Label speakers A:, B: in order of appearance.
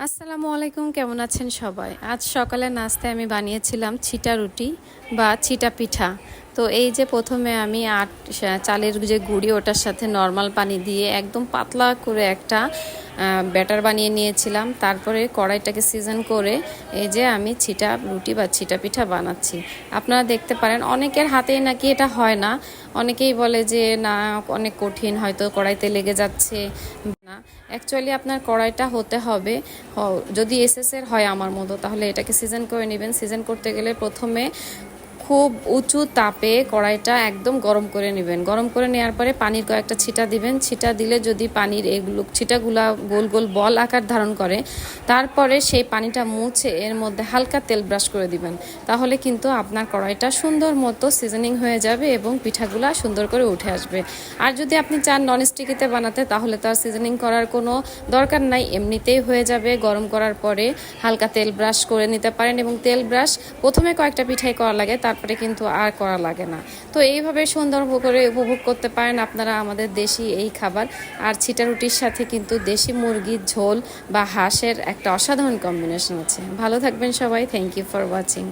A: আসসালামু আলাইকুম, কেমন আছেন সবাই? আজ সকালে নাস্তায় আমি বানিয়েছিলাম ছিটা রুটি বা ছিটা পিঠা। তো এই যে প্রথমে আমি চালের যে গুঁড়ি ওটার সাথে নর্মাল পানি দিয়ে একদম পাতলা করে একটা ব্যাটার বানিয়ে নিয়েছিলাম। তারপরে কড়াইটাকে সিজন করে এই যে আমি ছিটা রুটি বা ছিটা পিঠা বানাচ্ছি। আপনারা দেখতে পারেন অনেকের হাতেই নাকি এটা হয় না, অনেকেই বলে যে না অনেক কঠিন, হয়তো কড়াইতে লেগে যাচ্ছে। না, অ্যাকচুয়ালি আপনার কড়াইটা হতে হবে, যদি এসএসের হয় আমার মতো, তাহলে এটাকে সিজন করে নেবেন। সিজন করতে গেলে প্রথমে খুব উঁচু তাপে কড়াইটা একদম গরম করে নেবেন। গরম করে নেওয়ার পরে পানির কয়েকটা ছিটা দিবেন। ছিটা দিলে যদি পানির এগুলো ছিটাগুলা গোল গোল বল আকার ধারণ করে, তারপরে সেই পানিটা মুছে এর মধ্যে হালকা তেল ব্রাশ করে দিবেন। তাহলে কিন্তু আপনার কড়াইটা সুন্দর মতো সিজনিং হয়ে যাবে এবং পিঠাগুলা সুন্দর করে উঠে আসবে। আর যদি আপনি চান ননস্টিকিতে বানাতে, তাহলে তো আর সিজনিং করার কোনো দরকার নাই, এমনিতেই হয়ে যাবে। গরম করার পরে হালকা তেল ব্রাশ করে নিতে পারেন, এবং তেল ব্রাশ প্রথমে কয়েকটা পিঠাই করা লাগে, তারপরে কিন্তু আর করা লাগে না। তো এইভাবে সুন্দর করে উপভোগ করতে পারেন আপনারা আমাদের দেশি এই খাবার। আর ছিটা রুটির সাথে কিন্তু দেশি মুরগির ঝোল বা হাঁসের একটা অসাধারণ কম্বিনেশন আছে। ভালো থাকবেন সবাই, থ্যাংক ইউ ফর ওয়াচিং।